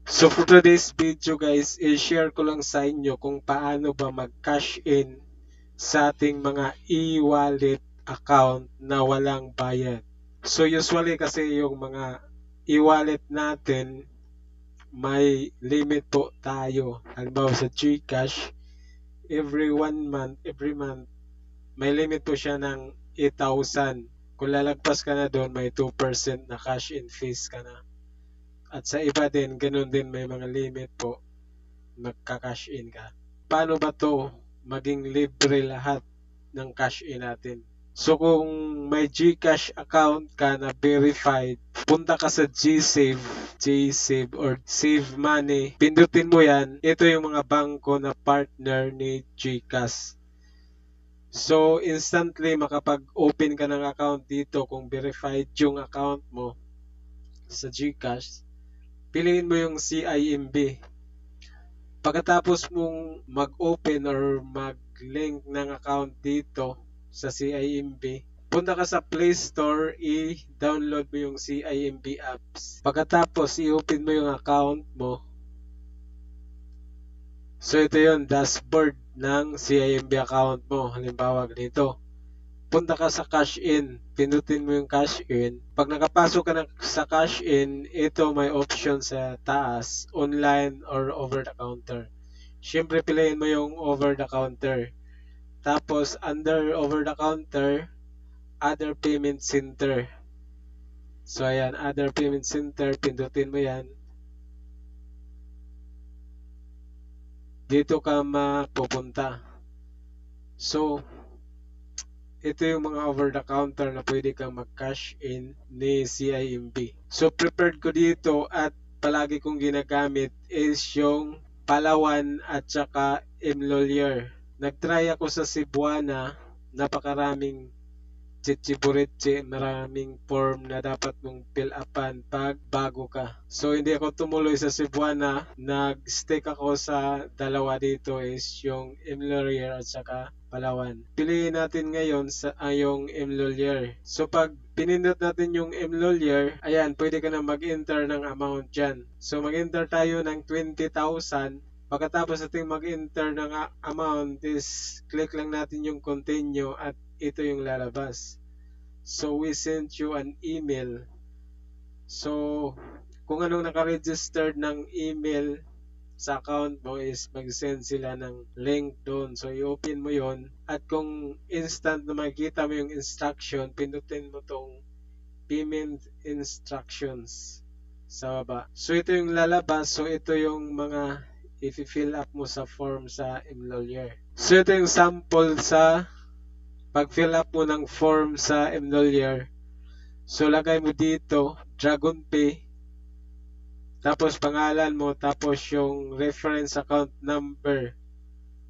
So for today's video guys, i-share ko lang sa inyo kung paano ba mag-cash in sa ating mga e-wallet account na walang bayad. So usually kasi yung mga e-wallet natin may limit po tayo. Halimbawa sa GCash, every month, may limit po siya ng 8,000. Kung lalagpas ka na doon, may 2% na cash in fees ka na. At sa iba din, ganun din may mga limit po, magka-cash in ka. Paano ba to maging libre lahat ng cash in natin? So kung may GCash account ka na verified, punta ka sa GSave or Save Money. Pindutin mo yan. Ito yung mga bangko na partner ni GCash. So instantly makapag-open ka ng account dito kung verified yung account mo sa GCash. Piliin mo yung CIMB. Pagkatapos mong mag-open or mag-link ng account dito sa CIMB, punta ka sa Play Store, i-download mo yung CIMB apps. Pagkatapos, i-open mo yung account mo. So ito yung dashboard ng CIMB account mo. Halimbawa ganito. Punta ka sa cash in, pindutin mo yung cash in. Pag nakapasok ka na sa cash in, ito may option sa taas, online or over the counter. Siyempre piliin mo yung over the counter. Tapos under over the counter, other payment center. So ayan, other payment center, pindutin mo yan. Dito ka mapupunta. So ito yung mga over the counter na pwede kang mag-cash in ni CIMB. So prepared ko dito at palagi kong ginagamit is yung Palawan at saka Imlolier. Nagtry ako sa Cebuana, napakaraming chichiburitsi, maraming form na dapat mong fill upan pag bago ka. So hindi ako tumuloy sa Cebuana, nag-stick ako sa dalawa dito is yung Imlolier at saka Palawan. Piliin natin ngayon sa yung Imlolier. So pag pinindot natin yung Imlolier, ayan, pwede ka na mag-enter ng amount dyan. So mag-enter tayo ng 20,000. Pagkatapos natin mag-enter ng amount is click lang natin yung continue at ito yung lalabas. So we sent you an email. So kung anong naka-registered ng email sa account mo is mag-send sila ng link doon. So i-open mo yon at kung instant na makikita mo yung instruction, pindutin mo tong payment instructions sa baba. So ito yung lalabas. So ito yung mga i-fill up mo sa form sa Imlolier. So ito yung sample sa pag-fill up mo ng form sa Imlolier. So lagay mo dito DragonPay, tapos pangalan mo, tapos yung reference account number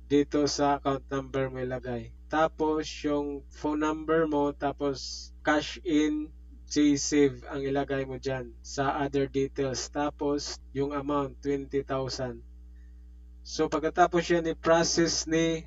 dito sa account number mo ilagay. Tapos yung phone number mo, tapos cash in GSave ang ilagay mo dyan sa other details. Tapos yung amount 20,000. So pagkatapos yan i-process ni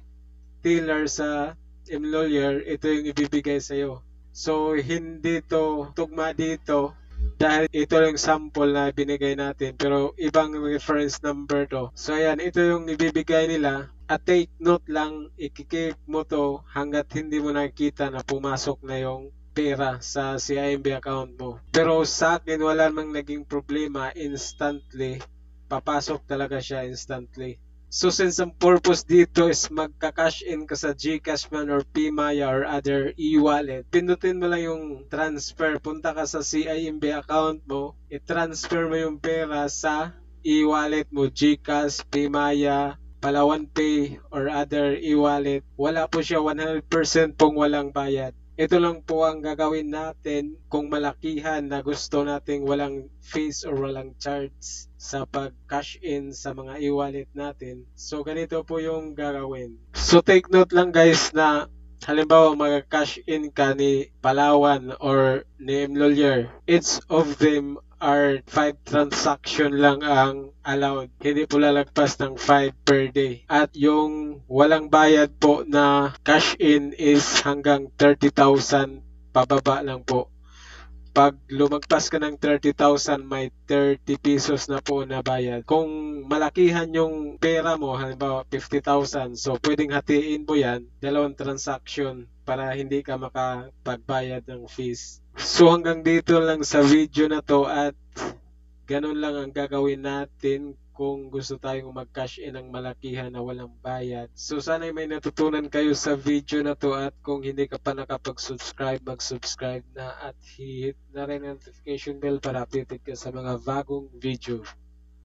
Tiller sa Imlolier, ito yung ibibigay sa'yo. So hindi to tugma dito dahil ito yung sample na binigay natin pero ibang reference number to. So ayan, ito yung ibibigay nila at take note lang, ikikip mo to hanggat hindi mo nakikita na pumasok na yung pera sa CIMB account mo. Pero sa akin wala namang naging problema, instantly papasok talaga siya instantly. So since ang purpose dito is magka-cash in ka sa GCash man or PMaya or other e-wallet, pindutin mo lang yung transfer. Punta ka sa CIMB account mo, i-transfer mo yung pera sa e-wallet mo, GCash, PMaya, Palawan Pay or other e-wallet. Wala po siya 100% pong walang bayad. Ito lang po ang gagawin natin kung malakihan na gusto nating walang fees or walang charge sa pag-cash in sa mga e-wallet natin. So ganito po yung gagawin. So take note lang guys na halimbawa mag-cash in ka ni Palawan or ni Imlolier, each of them are 5 transaction lang ang allowed. Hindi po lalagpas ng 5 per day. At yung walang bayad po na cash in is hanggang 30,000 pababa lang po. pag lumagpas ka ng 30,000, may 30 pesos na po na bayad. Kung malakihan yung pera mo, halimbawa 50,000, so pwedeng hatiin mo yan, dalawang transaction para hindi ka makapagbayad ng fees. So hanggang dito lang sa video na to at ganun lang ang gagawin natin kung gusto tayong mag-cash in ng malakihan na walang bayad. So sana may natutunan kayo sa video na to at kung hindi ka pa nakapag-subscribe, mag-subscribe na at hit na rin ang notification bell para updated ka sa mga bagong video.